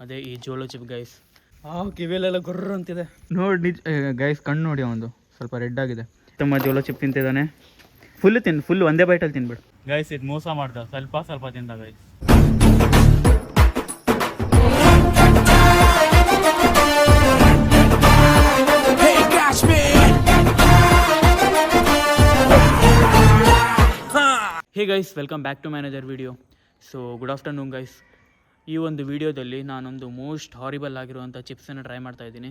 ಅದೇ ಈ Jolo chip guys. ಕಿವಿಯಲ್ಲೆಲ್ಲ ಗುರ್ರ ಅಂತಿದೆ ನೋಡಿ. ನಿಜ ಗೈಸ್, ಕಣ್ಣು ನೋಡಿ, ಒಂದು ಸ್ವಲ್ಪ ರೆಡ್ ಆಗಿದೆ. ತುಂಬ ಜೋಲೋ ಚಿಪ್ ತಿಂತಿದ್ದಾನೆ. ಫುಲ್ ಒಂದೇ ಬೈಟಲ್ಲಿ ತಿನ್ಬಿಡು ಗೈಸ್. ಇದು ಮೋಸ ಮಾಡ್ದ, ಸ್ವಲ್ಪ ತಿಂದ guys. Hey guys, welcome back to manager video. So good afternoon guys. ಈ ಒಂದು ವಿಡಿಯೋದಲ್ಲಿ ನಾನೊಂದು ಮೋಸ್ಟ್ ಹಾರಿಬಲ್ ಆಗಿರುವಂಥ ಚಿಪ್ಸನ್ನು ಟ್ರೈ ಮಾಡ್ತಾ ಇದ್ದೀನಿ.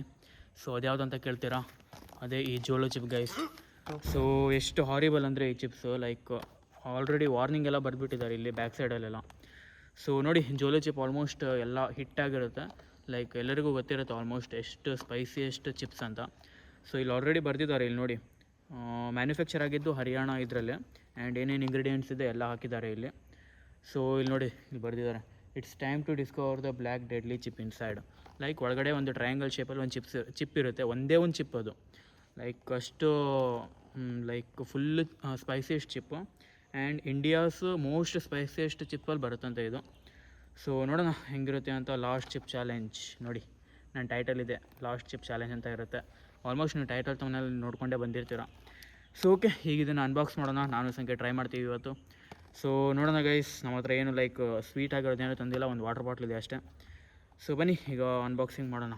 ಸೊ ಅದ್ಯಾವುದು ಅಂತ ಕೇಳ್ತೀರಾ? ಅದೇ ಈ ಜೋಲೋ ಚಿಪ್ ಗೈಸ್. ಸೊ ಎಷ್ಟು ಹಾರಿಬಲ್ ಅಂದರೆ ಈ ಚಿಪ್ಸು, ಲೈಕ್ ಆಲ್ರೆಡಿ ವಾರ್ನಿಂಗ್ ಎಲ್ಲ ಬರೆದ್ಬಿಟ್ಟಿದ್ದಾರೆ ಇಲ್ಲಿ ಬ್ಯಾಕ್ ಸೈಡಲ್ಲೆಲ್ಲ. ಸೊ ನೋಡಿ, ಜೋಲೋ ಚಿಪ್ ಆಲ್ಮೋಸ್ಟ್ ಎಲ್ಲ ಹಿಟ್ಟಾಗಿರುತ್ತೆ. ಲೈಕ್ ಎಲ್ಲರಿಗೂ ಗೊತ್ತಿರುತ್ತೆ ಆಲ್ಮೋಸ್ಟ್ ಎಷ್ಟು ಸ್ಪೈಸಿಯೆಸ್ಟ್ ಚಿಪ್ಸ್ ಅಂತ. ಸೊ ಇಲ್ಲಿ ಆಲ್ರೆಡಿ ಬರೆದಿದ್ದಾರೆ, ಇಲ್ಲಿ ನೋಡಿ. ಮ್ಯಾನುಫ್ಯಾಕ್ಚರ್ ಆಗಿದ್ದು ಹರಿಯಾಣ ಇದರಲ್ಲೇ. ಆ್ಯಂಡ್ ಏನೇನು ಇಂಗ್ರೀಡಿಯೆಂಟ್ಸ್ ಇದೆ ಎಲ್ಲ ಹಾಕಿದ್ದಾರೆ ಇಲ್ಲಿ. ಸೊ ಇಲ್ಲಿ ನೋಡಿ, ಇಲ್ಲಿ ಬರೆದಿದ್ದಾರೆ, it's time to discover the black deadly chip inside. Like ಒಳಗಡೆ ಒಂದು ಟ್ರಯಾಂಗಲ್ ಶೇಪಲ್ಲಿ ಒಂದು ಚಿಪ್ ಇರುತ್ತೆ, ಒಂದೇ ಒಂದು ಚಿಪ್ ಅದು. ಲೈಕ್ ಅಷ್ಟು ಲೈಕ್ ಫುಲ್ ಸ್ಪೈಸಿಯೆಸ್ಟ್ ಚಿಪ್ಪು. ಆ್ಯಂಡ್ ಇಂಡಿಯಾಸ್ ಮೋಸ್ಟ್ ಸ್ಪೈಸಿಯೆಸ್ಟ್ ಚಿಪ್ಪಲ್ಲಿ ಬರುತ್ತಂತೆ ಇದು. ಸೊ ನೋಡೋಣ ಹೆಂಗಿರುತ್ತೆ ಅಂತ. ಲಾಸ್ಟ್ ಚಿಪ್ ಚಾಲೆಂಜ್ ನೋಡಿ, ನನ್ನ ಟೈಟಲ್ ಇದೆ ಲಾಸ್ಟ್ ಚಿಪ್ ಚಾಲೆಂಜ್ ಅಂತ ಇರುತ್ತೆ. ಆಲ್ಮೋಸ್ಟ್ ನೀವು ಟೈಟಲ್ ತಮ್ಮನಲ್ಲಿ ನೋಡ್ಕೊಂಡೇ ಬಂದಿರ್ತೀರ. ಸೊ ಓಕೆ, ಈಗ ಇದನ್ನು ಅನ್ಬಾಕ್ಸ್ ಮಾಡೋಣ. ನಾನು ಸಂಖ್ಯೆ ಟ್ರೈ ಮಾಡ್ತೀವಿ ಇವತ್ತು. ಸೊ ನೋಡೋಣ ಗೈಸ್, ನಮ್ಮ ಹತ್ರ ಏನು ಲೈಕ್ ಸ್ವೀಟ್ ಆಗಿರೋದೇನೋ ತಂದಿಲ್ಲ, ಒಂದು ವಾಟರ್ ಬಾಟ್ಲ್ ಇದೆ ಅಷ್ಟೇ. ಸೊ ಬನ್ನಿ ಈಗ ಅನ್ಬಾಕ್ಸಿಂಗ್ ಮಾಡೋಣ.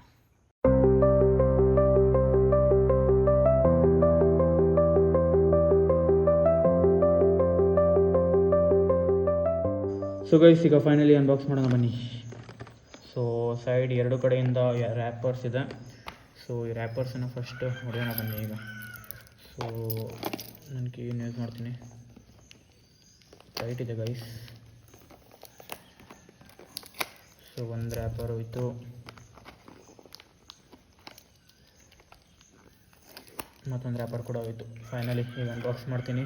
ಸೊ ಗೈಸ್, ಈಗ ಫೈನಲಿ ಅನ್ಬಾಕ್ಸ್ ಮಾಡೋಣ ಬನ್ನಿ. ಸೊ ಸೈಡ್ ಎರಡು ಕಡೆಯಿಂದ ರ್ಯಾಪರ್ಸ್ ಇದೆ. ಸೊ ಈ ರ್ಯಾಪರ್ಸನ್ನು ಫಸ್ಟ್ ಹೊಡೆಯೋಣ ಬನ್ನಿ ಈಗ. ಸೊ ನನಗೆ ಏನು ಯೂಸ್ ಮಾಡ್ತೀನಿ, ಟೈಟ್ ಇದೆ ಗೈಸ್. ಸೊ ಒಂದು ರ್ಯಾಪರ್ ಹೋಯಿತು, ಮತ್ತೊಂದು ರ್ಯಾಪರ್ ಕೂಡ ಹೋಯಿತು. ಫೈನಲಿ ಈಗ ಅನ್ಬಾಕ್ಸ್ ಮಾಡ್ತೀನಿ.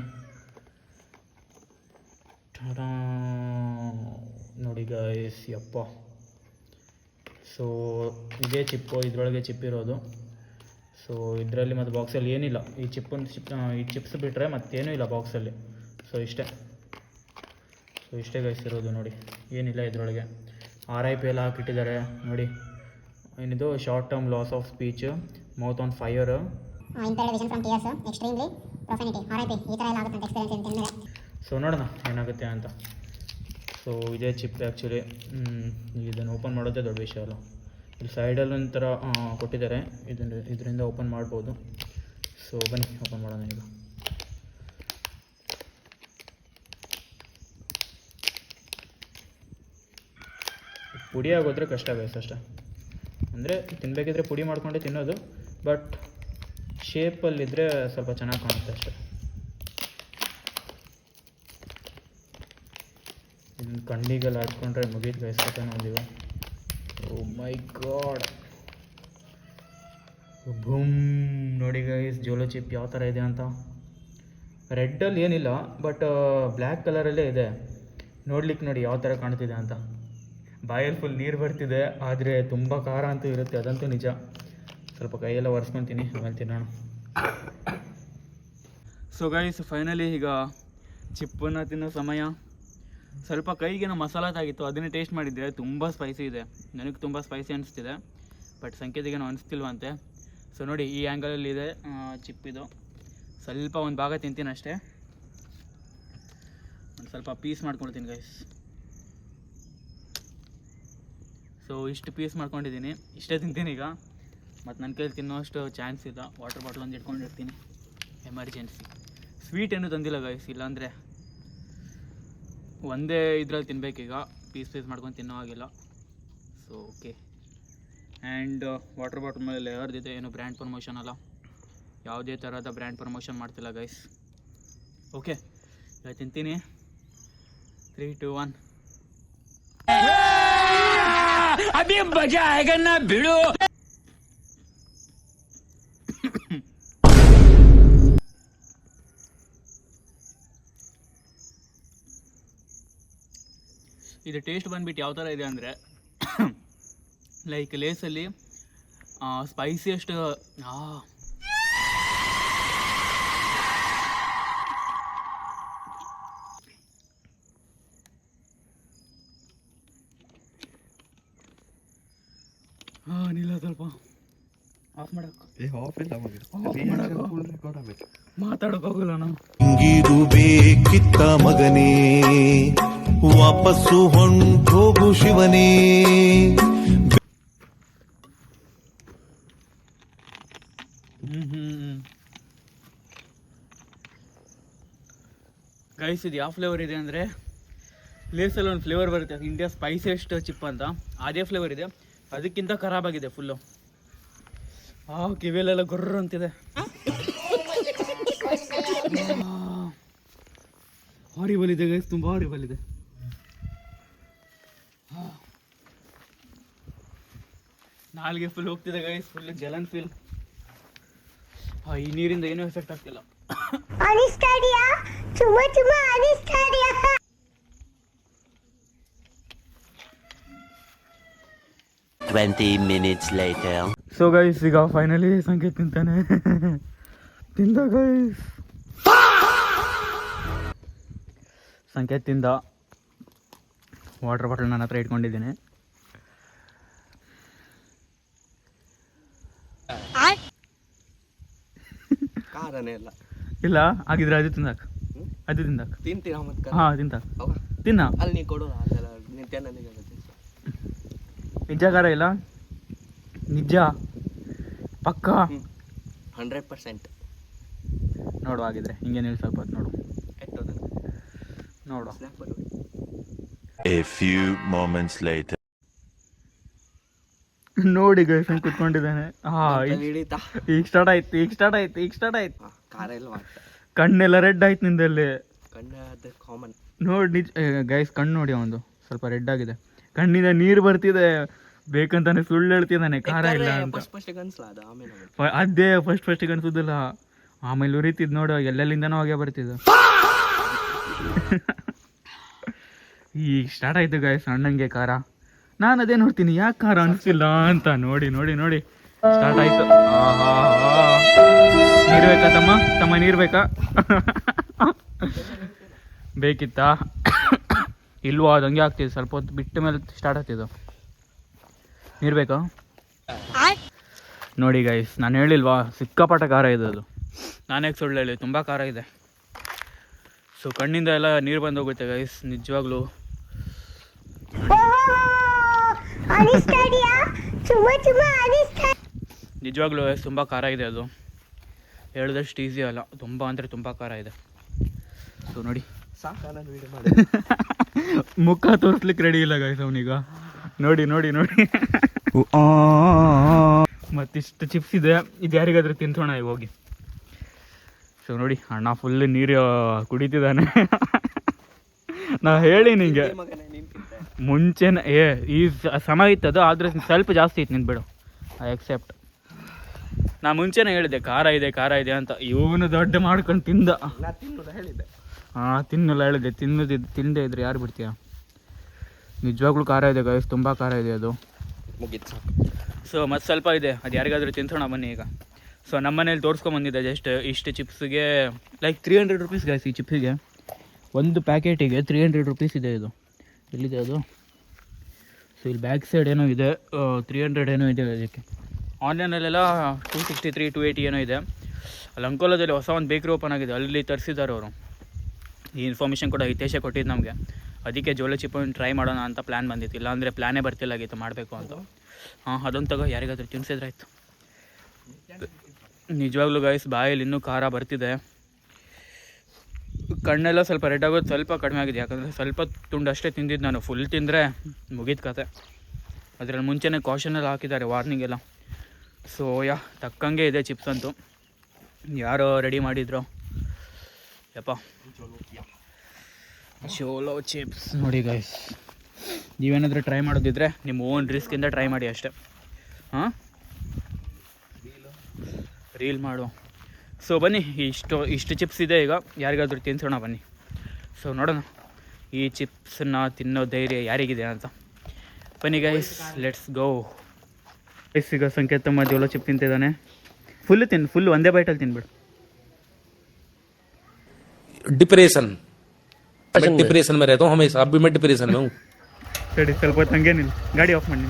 ನೋಡಿ ಗೈಸ್, ಯಪ್ಪ. ಸೊ ಇದೇ ಚಿಪ್ಪು, ಇದರೊಳಗೆ ಚಿಪ್ ಇರೋದು. ಸೊ ಇದರಲ್ಲಿ ಮತ್ತು ಬಾಕ್ಸಲ್ಲಿ ಏನಿಲ್ಲ, ಈ ಚಿಪ್ಸ್ ಬಿಟ್ಟರೆ ಮತ್ತೇನೂ ಇಲ್ಲ ಬಾಕ್ಸಲ್ಲಿ. ಸೊ ಇಷ್ಟೇ ಗೈಸ್ ಇರೋದು ನೋಡಿ, ಏನಿಲ್ಲ ಇದರೊಳಗೆ. RIP ಎಲ್ಲ ಹಾಕಿಟ್ಟಿದ್ದಾರೆ ನೋಡಿ. ಏನಿದು, short term loss of speech, mouth on fire, so ನೋಡೋಣ ಏನಾಗುತ್ತೆ ಅಂತ. ಸೊ ಇದೇ ಚಿಪ್ ಆ್ಯಕ್ಚುಲಿ. ಇದನ್ನು ಓಪನ್ ಮಾಡೋದೇ ದೊಡ್ಡ ವಿಷಯ ಅಲ್ಲ. ಇಲ್ಲಿ ಸೈಡಲ್ಲಿ ಒಂಥರ ಕೊಟ್ಟಿದ್ದಾರೆ, ಇದರಿಂದ ಓಪನ್ ಮಾಡ್ಬೋದು. ಸೊ ಬನ್ನಿ ಓಪನ್ ಮಾಡೋಣ ಈಗ. ಪುಡಿ ಆಗೋದ್ರೆ ಕಷ್ಟ ಗೈಸ್ ಅಷ್ಟೇ. ಅಂದರೆ ತಿನ್ನಬೇಕಿದ್ರೆ ಪುಡಿ ಮಾಡ್ಕೊಂಡೆ ತಿನ್ನೋದು, ಬಟ್ ಶೇಪಲ್ಲಿದ್ದರೆ ಸ್ವಲ್ಪ ಚೆನ್ನಾಗಿ ಕಾಣುತ್ತೆ ಅಷ್ಟೇ. ಇದನ್ನು ಕಣ್ಣಿಗೆಲ್ಲ ಹಾಕ್ಕೊಂಡ್ರೆ ಮುಗೀತು ಗೈಸ್ ಕತೆ ನೋಡಿದ್ದೀವಿ. ಓ ಮೈ ಗಾಡ್, ಬೂಮ್. ನೋಡಿ ಗೈಸ್, ಜೋಲೋ ಚಿಪ್ ಯಾವ ಥರ ಇದೆ ಅಂತ. ರೆಡ್ಡಲ್ಲಿ ಏನಿಲ್ಲ, ಬಟ್ ಬ್ಲ್ಯಾಕ್ ಕಲರಲ್ಲೇ ಇದೆ. ನೋಡ್ಲಿಕ್ಕೆ ನೋಡಿ ಯಾವ ಥರ ಕಾಣ್ತಿದೆ ಅಂತ. ಬಾಯಲ್ಲಿ ಫುಲ್ ನೀರು ಬರ್ತಿದೆ, ಆದರೆ ತುಂಬ ಖಾರ ಅಂತೂ ಇರುತ್ತೆ, ಅದಂತೂ ನಿಜ. ಸ್ವಲ್ಪ ಕೈಯೆಲ್ಲ ಒರೆಸ್ಕೊತೀನಿ, ಆಮೇಲೆ ತಿನ್ನೋಣ. ಸೊ ಗೈಸ್, ಫೈನಲಿ ಈಗ ಚಿಪ್ಪನ್ನು ತಿನ್ನೋ ಸಮಯ. ಸ್ವಲ್ಪ ಕೈಗೇನೋ ಮಸಾಲ ತಾಗಿತ್ತು, ಅದನ್ನೇ ಟೇಸ್ಟ್ ಮಾಡಿದ್ದೆ. ತುಂಬ ಸ್ಪೈಸಿ ಇದೆ, ನನಗೆ ತುಂಬ ಸ್ಪೈಸಿ ಅನಿಸ್ತಿದೆ, ಬಟ್ ಸಂಕೇತಿಗೇನೋ ಅನಿಸ್ತಿಲ್ವಂತೆ. ಸೊ ನೋಡಿ, ಈ ಆ್ಯಂಗಲಲ್ಲಿ ಇದೆ ಚಿಪ್ಪಿದು. ಸ್ವಲ್ಪ ಒಂದು ಭಾಗ ತಿಂತೀನಿ ಅಷ್ಟೇ, ಒಂದು ಸ್ವಲ್ಪ ಪೀಸ್ ಮಾಡ್ಕೊಳ್ತೀನಿ ಗೈಸ್. ಸೊ ಇಷ್ಟು ಪೀಸ್ ಮಾಡ್ಕೊಂಡಿದ್ದೀನಿ, ಇಷ್ಟೇ ತಿಂತೀನಿ ಈಗ. ಮತ್ತು ನನ್ನ ಕೈಲಿ ತಿನ್ನೋಷ್ಟು ಚಾನ್ಸ್ ಇಲ್ಲ. ವಾಟರ್ ಬಾಟ್ಲ್ ಒಂದು ಇಟ್ಕೊಂಡಿರ್ತೀನಿ, ಎಮರ್ಜೆನ್ಸಿ. ಸ್ವೀಟ್ ಏನೂ ತಂದಿಲ್ಲ ಗೈಸ್, ಇಲ್ಲಾಂದರೆ ಒಂದೇ ಇದ್ರಲ್ಲಿ ತಿನ್ನಬೇಕೀಗ, ಪೀಸ್ ಮಾಡ್ಕೊಂಡು ತಿನ್ನೋ ಹಾಗಿಲ್ಲ. So okay. And water bottle ಮೇಲೆ ಯಾರ್ದಿದೆ, ಏನು ಬ್ರ್ಯಾಂಡ್ ಪ್ರಮೋಷನ್ ಅಲ್ಲ, ಯಾವುದೇ ಥರದ ಬ್ರ್ಯಾಂಡ್ ಪ್ರಮೋಷನ್ ಮಾಡ್ತಿಲ್ಲ ಗೈಸ್. ಓಕೆ, ಈಗ ತಿಂತೀನಿ. 3, 2, 1. ಅಭಿ ಮಜಾ ಆएगा ना भिड़ो. ಇದು ಟೇಸ್ಟ್ ಬಂದ್ಬಿಟ್ಟು ಯಾವ ಥರ ಇದೆ ಅಂದರೆ, ಲೈಕ್ ಲೇಸಲ್ಲಿ ಸ್ಪೈಸಿಯಷ್ಟು ಹಾಂ ನಿಲ್ಲ ಸ್ವಲ್ಪ ಆಫ್ ಮಾತಾಡೋಕ್ಕಾಗಲ್ಲ ನಾವು. ಹಿಂಗಿದು ಬೇಕಿತ್ತ ಮಗನೇ, ವಾಪಸ್ಸು ಹೊಂಟೋಗು ಶಿವನೇ. ಗೈಸ್ ಇದು ಯಾವ ಫ್ಲೇವರ್ ಇದೆ ಅಂದರೆ, ಲೇಸಲ್ಲಿ ಒಂದು ಫ್ಲೇವರ್ ಬರುತ್ತೆ ಇಂಡಿಯಾ ಸ್ಪೈಸಿಯೆಸ್ಟ್ ಚಿಪ್ ಅಂತ, ಅದೇ ಫ್ಲೇವರ್ ಇದೆ. ಅದಕ್ಕಿಂತ ಖರಾಬಾಗಿದೆ ಫುಲ್ಲು. ಕಿವಿಯಲ್ಲೆಲ್ಲ ಗೊರ್ರ ಅಂತಿದೆ. ಹಾರಿಬಲ್ ಇದೆ ಗೈಸ್, ತುಂಬ ಹಾರಿಬಲ್ ಇದೆ. ನಾಲ್ಗೆ ಫುಲ್ ಹೋಗ್ತಿದೆ ಗೈಸ್, ಫುಲ್ ಜಲನ್ ಫೀಲ್. ಈ ನೀರಿಂದ ಏನೂ ಎಫೆಕ್ಟ್ ಆಗ್ತಿಲ್ಲ. minutes later. ಸೊ ಗೈಸ್ ಈಗ ಫೈನಲಿ ಸಂಕೇತ್ ತಿಂತಾನೆ. ತಿಂದ ಗೈಸ್, ಸಂಕೇತ್ ತಿಂದ. ವಾಟರ್ ಬಾಟಲ್ ನನ್ನ ಹತ್ರ ಇಟ್ಕೊಂಡಿದ್ದೀನಿ. ಇಲ್ಲ ಆಗಿದ್ರೆ ಅದು ತಿಂದಾಕ, ಅದು ತಿಂದಾಕ. ಹಾಂ ತಿಂತಾಕ, ತಿನ್ನ. ನಿಜ ಖಾರ ಇಲ್ಲ, ನಿಜ ಪಕ್ಕ 100%. ನೋಡು ಆಗಿದ್ರೆ ಹಿಂಗೆ ನೀವು ಸ್ವಲ್ಪ ಹೊತ್ತು ನೋಡು. A few moments later. ನೋಡಿ ಗೈಸ್ ಕುತ್ಕೊಂಡಿದ್ದಾನೆ. ಈಗ ಸ್ಟಾರ್ಟ್ ಆಯ್ತು. ಕಣ್ಣೆಲ್ಲ ರೆಡ್ ಆಯ್ತು ನಿಂದಲ್ಲಿ. ನೋಡಿ ನಿಜ ಗೈಸ್, ಕಣ್ಣು ನೋಡಿ ಅವನು ಸ್ವಲ್ಪ ರೆಡ್ ಆಗಿದೆ. ಕಣ್ಣಿಂದ ನೀರು ಬರ್ತಿದೆ. ಬೇಕಂತಾನೆ ಸುಳ್ಳು ಹೇಳ್ತಿದ್ದಾನೆ ಖಾರ ಇಲ್ಲ ಅಂತ. ಅದೇ ಫಸ್ಟಿಗೆ ಅನ್ಸುದಿಲ್ಲ, ಆಮೇಲೆ ಉರಿತಿದ್ ನೋಡು, ಎಲ್ಲೆಲ್ಲಿಂದನೋ ಹಾಗೆ ಬರ್ತಿದ್ದ. ಈಗ ಸ್ಟಾರ್ಟ್ ಆಯ್ತು ಗೈಸ್ ಅಣ್ಣಂಗೆ ಖಾರ. ನಾನು ಅದೇ ನೋಡ್ತೀನಿ ಯಾಕೆ ಖಾರ ಅನಿಸ್ತಿಲ್ಲ ಅಂತ. ನೋಡಿ ಸ್ಟಾರ್ಟ್ ಆಯ್ತು. ನೀರು ಬೇಕಾ ತಮ್ಮ ನೀರು ಬೇಕಾ? ಬೇಕಿತ್ತಾ? ಇಲ್ವಾ, ಅದು ಹಂಗೆ ಆಗ್ತಿದೆ. ಸ್ವಲ್ಪ ಹೊತ್ತು ಬಿಟ್ಟ ಮೇಲೆ ಸ್ಟಾರ್ಟ್ ಆಗ್ತಿದ್ದು. ನೀರು ಬೇಕಾ? ನೋಡಿ ಗೈಸ್, ನಾನು ಹೇಳಿಲ್ವಾ ಸಿಕ್ಕಾಪಟ್ಟ ಖಾರ ಇದೆ ಅದು. ನಾನೇ ಸುಳ್ಳು ಹೇಳಿ, ತುಂಬ ಖಾರ ಇದೆ. ಸೊ ಕಣ್ಣಿಂದ ಎಲ್ಲ ನೀರು ಬಂದು ಹೋಗುತ್ತೆ ಗೈಸ್, ನಿಜವಾಗ್ಲೂ. ನಿಜವಾಗ್ಲೂ ತುಂಬ ಖಾರ ಇದೆ ಅದು, ಹೇಳಿದಷ್ಟು ಈಸಿ ಅಲ್ಲ. ತುಂಬ ಅಂದರೆ ತುಂಬ ಖಾರ ಇದೆ. ಸೊ ನೋಡಿ, ಮುಖ ತೋರಿಸ್ಲಿಕ್ಕೆ ರೆಡಿ ಇಲ್ಲ ಗೈಸ್ ಅವನೀಗ. ನೋಡಿ ಮತ್ತಿಷ್ಟು ಚಿಪ್ಸ್ ಇದೆ. ಇದು ಯಾರಿಗಾದ್ರೂ ತಿನ್ಸೋಣ ಈಗ ಹೋಗಿ. ಸೊ ನೋಡಿ ಅಣ್ಣ ಫುಲ್ ನೀರು ಕುಡಿತಿದ್ದಾನೆ. ನಾ ಹೇಳಿ ನಿಂಗೆ ಮುಂಚೆನೇ ಈ ಸಮ ಇತ್ತದು, ಆದರೆ ಸ್ವಲ್ಪ ಜಾಸ್ತಿ ಇತ್ತು ನಿಂದು ಬಿಡು, ಐ ಎಕ್ಸೆಪ್ಟ್. ನಾ ಮುಂಚೆನೇ ಹೇಳಿದೆ ಖಾರ ಇದೆ ಅಂತ. ಇವನು ದೊಡ್ಡ ಮಾಡ್ಕೊಂಡು ತಿಂದ. ತಿನ್ನಲ್ಲ ಹೇಳಿದೆ, ತಿಂದೇ ಇದ್ರೆ ಯಾರು ಬಿಡ್ತೀಯ? ನಿಜವಾಗ್ಲೂ ಖಾರ ಇದೆ ಗೈಸ್, ತುಂಬ ಖಾರ ಇದೆ ಅದು. ಸೊ ಮತ್ತೆ ಸ್ವಲ್ಪ ಇದೆ, ಅದು ಯಾರಿಗಾದ್ರೂ ತಿನ್ಸೋಣ ಬನ್ನಿ ಈಗ. ಸೊ ನಮ್ಮ ಮನೇಲಿ ತೋರಿಸ್ಕೊಂಬಂದಿದ್ದೆ ಜಸ್ಟ್. ಇಷ್ಟು ಚಿಪ್ಸಿಗೆ ಲೈಕ್ 300 ರುಪೀಸ್ ಗೈಸ್. ಈ ಚಿಪ್ಸಿಗೆ ಒಂದು ಪ್ಯಾಕೆಟಿಗೆ 300 ರುಪೀಸ್ ಇದೆ. ಇದು ಎಲ್ಲಿದೆ ಅದು? ಸೊ ಇಲ್ಲಿ ಬ್ಯಾಕ್ ಸೈಡ್ ಏನೋ ಇದೆ, 300 ಏನೋ ಇದೆ ಅದಕ್ಕೆ. ಆನ್ಲೈನಲ್ಲೆಲ್ಲ 263, 280 ಏನೋ ಇದೆ. ಅಲ್ಲಿ ಅಂಕೋಲದಲ್ಲಿ ಹೊಸ ಒಂದು ಬೇಕ್ರಿ ಓಪನ್ ಆಗಿದೆ, ಅಲ್ಲಿ ತರಿಸಿದ್ದಾರೆ ಅವರು. ಈ ಇನ್ಫಾರ್ಮೇಷನ್ ಕೂಡ ಹಿತೇಶೇ ಕೊಟ್ಟಿದ್ದು ನಮಗೆ. ಅದಕ್ಕೆ ಜೋಳ ಚಿಪ್ಪನ್ನು ಟ್ರೈ ಮಾಡೋಣ ಅಂತ ಪ್ಲ್ಯಾನ್ ಬಂದಿತ್ತು. ಇಲ್ಲಾಂದರೆ ಪ್ಲ್ಯಾನೇ ಬರ್ತಿಲ್ಲಾಗಿತ್ತು ಮಾಡಬೇಕು ಅಂತ. ಅದೊಂದು ತಗೋ, ಯಾರಿಗಾದ್ರೂ ತಿನ್ಸಿದ್ರಾಯ್ತು. ನಿಜವಾಗ್ಲೂ ಗೈಸ್ ಬಾಯಲ್ಲಿ ಇನ್ನೂ ಖಾರ ಬರ್ತಿದೆ. ಕಣ್ಣೆಲ್ಲ ಸ್ವಲ್ಪ ರೆಡ್ ಆಗೋದು ಸ್ವಲ್ಪ ಕಡಿಮೆ ಆಗಿದೆ, ಯಾಕಂದರೆ ಸ್ವಲ್ಪ ತುಂಡು ಅಷ್ಟೇ ತಿಂದಿದ್ದು ನಾನು. ಫುಲ್ ತಿಂದರೆ ಮುಗಿದ ಕತೆ. ಅದರಲ್ಲಿ ಮುಂಚೆನೇ ಕಾಷನೆಲ್ಲ ಹಾಕಿದ್ದಾರೆ, ವಾರ್ನಿಂಗ್ ಎಲ್ಲ. ಸೊ ತಕ್ಕಂಗೆ ಇದೆ ಚಿಪ್ಸ್ ಅಂತೂ. ಯಾರೋ ರೆಡಿ ಮಾಡಿದ್ರು ಯಪ್ಪ, ಚೋಲೋ ಚಿಪ್ಸ್. ನೋಡಿ ಗೈಸ್, ನೀವೇನಾದರೂ ಟ್ರೈ ಮಾಡೋದಿದ್ರೆ ನಿಮ್ಮ ಓನ್ ರಿಸ್ಕಿಂದ ಟ್ರೈ ಮಾಡಿ ಅಷ್ಟೇ. ರೀಲ್ ಮಾಡುವ. ಸೊ ಬನ್ನಿ, ಇಷ್ಟು ಚಿಪ್ಸ್ ಇದೆ ಈಗ, ಯಾರಿಗಾದ್ರೂ ತಿನ್ಸೋಣ ಬನ್ನಿ. ಸೊ ನೋಡೋಣ ಈ ಚಿಪ್ಸನ್ನ ತಿನ್ನೋ ಧೈರ್ಯ ಯಾರಿಗಿದೆ ಅಂತ. ಬನ್ನಿ ಗೈಸ್, ಲೆಟ್ಸ್ ಗೋ. ಗೈಸ್ ಈಗ ಸಂಕೇತಮ್ಮ ಜೋಲೋ ಚಿಪ್ ತಿಂತಿದ್ದಾನೆ. ಫುಲ್ ಒಂದೇ ಬೈಟಲ್ಲಿ ತಿನ್ಬಿಡು. डिप्रेशन में रहता हूँ हमेशा. अब भी मैं डिप्रेशन में हूँ. ಸರಿ, ಸ್ವಲ್ಪ ಹೊತ್ತು ಹಂಗೆ ನಿಲ್ಲು, ಗಾಡಿ ಆಫ್ ಮಾಡಿ.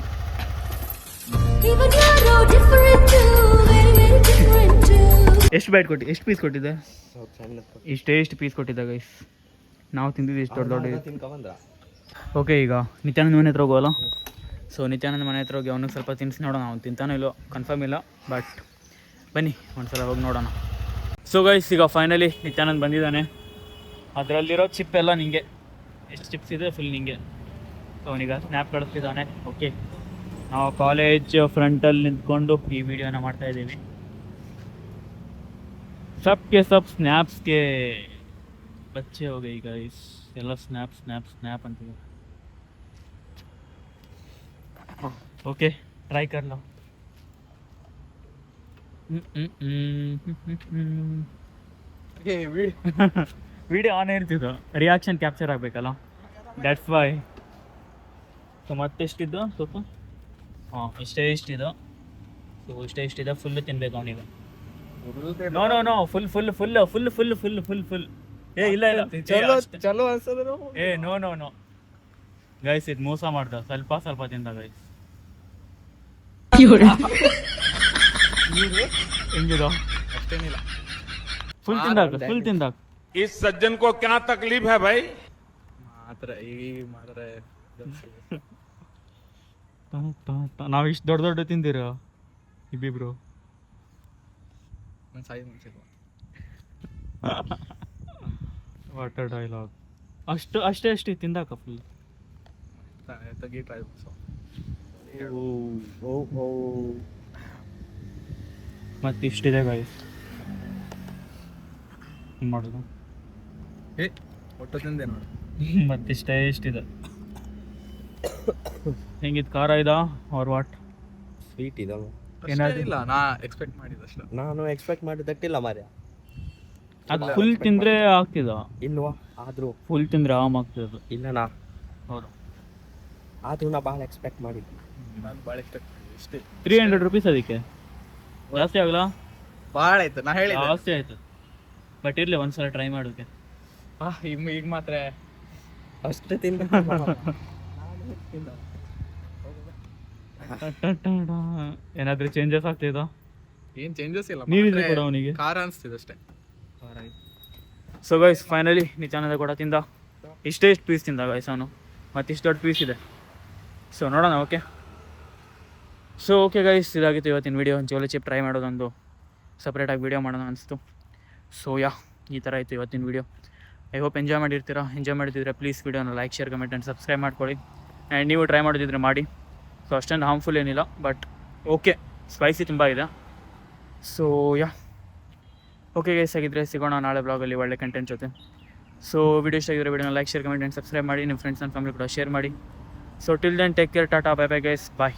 even you're different too, very, very different too. ಎಷ್ಟು ಬ್ಯಾಟ್ ಕೊಟ್ಟು ಎಷ್ಟು ಪೀಸ್ ಕೊಟ್ಟಿದ್ದೆ? ಇಷ್ಟು ಪೀಸ್ ಕೊಟ್ಟಿದ್ದ ಗೈಸ್. ನಾವು ತಿಂದಿದ್ದು ಇಷ್ಟು ದೊಡ್ಡ. ಓಕೆ, ಈಗ ನಿತ್ಯಾನಂದ ಮನೆ ಹತ್ರ ಹೋಗೋಲ್ಲ. ಸೊ ನಿತ್ಯಾನಂದ ಮನೆ ಹತ್ರ ಹೋಗಿ ಅವನಿಗೆ ಸ್ವಲ್ಪ ತಿನ್ನಿಸಿ ನೋಡೋಣ. ಅವ್ನು ತಿಂತಾನೋ ಇಲ್ಲೋ ಕನ್ಫರ್ಮ್ ಇಲ್ಲ, ಬಟ್ ಬನ್ನಿ ಒಂದ್ಸಲ ಹೋಗಿ ನೋಡೋಣ. ಸೊ ಗೈಸ್, ಈಗ ಫೈನಲಿ ನಿತ್ಯಾನಂದ್ ಬಂದಿದ್ದಾನೆ. ಅದರಲ್ಲಿರೋ ಚಿಪ್ ಎಲ್ಲ ನಿಂಗೆ, ಎಷ್ಟು ಚಿಪ್ಸ್ ಇದೆ ಫುಲ್ ನಿಂಗೆ. ಸೊ ಅವನೀಗ ಸ್ನ್ಯಾಪ್ ಕಳಿಸ್ತಿದ್ದಾನೆ. ಓಕೆ, ನಾವು ಕಾಲೇಜ್ ಫ್ರಂಟಲ್ಲಿ ನಿಂತ್ಕೊಂಡು ಈ ವಿಡಿಯೋನ ಮಾಡ್ತಾಯಿದ್ದೀವಿ. सबके सब स्नैप्स के बच्चे हो गए गाइस. ಎಲ್ಲ ಸ್ನ್ಯಾಪ್ ಸ್ನ್ಯಾಪ್ ಸ್ನ್ಯಾಪ್ ಅಂತೀವಿ. ಓಕೆ, ಟ್ರೈ कर लो. ವಿಡಿಯೋ ಆನ್ ಇರ್ತಿದ್ದು, ರಿಯಾಕ್ಷನ್ ಕ್ಯಾಪ್ಚರ್ ಆಗಬೇಕಲ್ಲ, ದ್ಯಾಟ್ಸ್ ವೈ. ಸೊ ಮತ್ತೆಷ್ಟಿದ್ದು ಸ್ವಲ್ಪ? ಹಾಂ, ಇಷ್ಟಿದ್ದು. ಸೊ ಇಷ್ಟಿದೆ, ಫುಲ್ ತಿನ್ಬೇಕು ಅವನಿಗೆ. No full. ಏ ಇಲ್ಲ ಚಲೋ ಅನ್ಸದ್ರು. ಏ ನೋ ಗೈಸ್, ಇದು ಮೋಸ ಮಾಡ್ದ. ಸ್ವಲ್ಪ ತಿಂದ ಗೈಸ್. ಹೆಂಗಿದ? ಅಷ್ಟೇನಿಲ್ಲ. ಫುಲ್ ತಿಂದಾಕ. इस सज्जन को क्या तकलीफ है भाई? ಮಾತ್ರ ಈಗ ಮಾತ್ರ ನಾವು ಇಷ್ಟು ದೊಡ್ಡ ತಿಂದಿರ ಇಬ್ಬಿಬ್ರು. ಸಾಯಿ ಮುಗಿಸಿದ್ವು. Water dialogue. ಅಷ್ಟೇ ತಿಂದಾಕ ಫುಲ್. ತಗಿ ಟ್ರೈ ಮತ್ತಿಷ್ಟಿದೆ ಗಾಯ್ಸ್. ಮಾಡೋದು ಒಟ್ಟು ತಿಂದೆ ನೋಡಿ. ಮತ್ತಿಷ್ಟಿದೆ. ಹೆಂಗಿದ್ ಖಾರ ಇದ ಆರ್ ವಾಟ್? ಸ್ವೀಟ್ ಇದಾವ. ಏನಾದ್ರು ಇಲ್ಲ, ನಾ ಎಕ್ಸ್ಪೆಕ್ಟ್ ಮಾಡಿದಷ್ಟು. ನಾನು ಎಕ್ಸ್ಪೆಕ್ಟ್ ಮಾಡಿದ್ದಕ್ಕಿಲ್ಲ ಮಾರ್ಯ. ಅದು ಫುಲ್ ತಿಂದ್ರೆ ಆಗ್ತಿದ? ಇಲ್ವಾ? ಆದ್ರೂ ಫುಲ್ ತಿಂದ್ರೆ ಆಗ್ತದ. ಇಲ್ಲನಾ? ಹೌದು. ಆದ್ರೂ ನಾ ಭಾಳ ಎಕ್ಸ್ಪೆಕ್ಟ್ ಮಾಡಿದ್ದೆ. ನಾನು ಭಾಳ ಎಕ್ಸ್ಪೆಕ್ಟ್ ಮಾಡಿದ್ದೆ ಇಷ್ಟೇ. 300 rupees ಅದಕ್ಕೆ ಜಾಸ್ತಿ ಆಗಲ್ಲ? ಭಾಳ ಆಯ್ತು, ನಾ ಹೇಳಿದ್ದೆ. ಜಾಸ್ತಿ ಆಯ್ತು, ಬಟ್ ಇರ್ಲಿ ಒಂದ್ಸಲ ಟ್ರೈ ಮಾಡೋಕೆ. ಈಗ ಮಾತ್ರ ಅಷ್ಟು ತಿಂದ ಏನಾದ್ರೂ ಚೇಂಜಸ್ ಆಗ್ತಿದ? ಏನ್ ಚೇಂಜಸ್ ಇಲ್ಲ. ನೀರಿದ್ರೆ ಕೂಡ ಅವನಿಗೆ ಖಾರ ಅನಿಸ್ತಿದೆ ಅಷ್ಟೇ. ಸೊ ಗೈಸ್, ಫೈನಲಿ ನಿತ್ಯಾನಂದ ಕೂಡ ತಿಂದ. ಇಷ್ಟೇ ಪೀಸ್ ತಿಂದ ಗೈಸ್ ಅವನು. ಮತ್ತಿಷ್ಟು ದೊಡ್ಡ ಪೀಸ್ ಇದೆ. ಸೊ ನೋಡೋಣ. ಓಕೆ ಗೈಸ್, ಇದಾಗಿತ್ತು ಇವತ್ತಿನ ವೀಡಿಯೋ. ಜೋಲಿ ಚಿಪ್ ಟ್ರೈ ಮಾಡೋದೊಂದು ಸಪ್ರೇಟಾಗಿ ವೀಡಿಯೋ ಮಾಡೋಣ ಅನಿಸ್ತು. ಸೊ ಈ ಥರ ಇತ್ತು ಇವತ್ತಿನ ವೀಡಿಯೋ. ಐ ಹೋಪ್ ಎಂಜಾಯ್ ಮಾಡಿರ್ತೀರಾ. ಪ್ಲೀಸ್ ವೀಡಿಯೋನ like, share, comment and subscribe ಮಾಡ್ಕೊಳ್ಳಿ. ಆ್ಯಂಡ್ ನೀವು ಟ್ರೈ ಮಾಡೋದಿದ್ರೆ ಮಾಡಿ. ಸೊ ಅಷ್ಟೊಂದು ಹಾರ್ಮ್ಫುಲ್ ಏನಿಲ್ಲ, ಬಟ್ ಓಕೆ, ಸ್ಪೈಸಿ ತುಂಬ ಇದೆ. ಸೊ ಓಕೆ ಗೈಸ್, ಆಗಿದ್ದರೆ ಸಿಗೋಣ ನಾಳೆ ಬ್ಲಾಗಲ್ಲಿ ಒಳ್ಳೆ ಕಂಟೆಂಟ್ ಜೊತೆ. ಸೊ ವಿಡಿಯೋ ಇಷ್ಟ ಆಗಿರೋ ವಿಡಿಯೋನ like, share, comment and subscribe ಮಾಡಿ. ನಿಮ್ಮ ಫ್ರೆಂಡ್ಸ್ ಆ್ಯಂಡ್ ಫ್ಯಾಮಿಲಿ ಕೂಡ ಶೇರ್ ಮಾಡಿ. So till then, take care, tata, bye bye guys, ಬಾಯ್.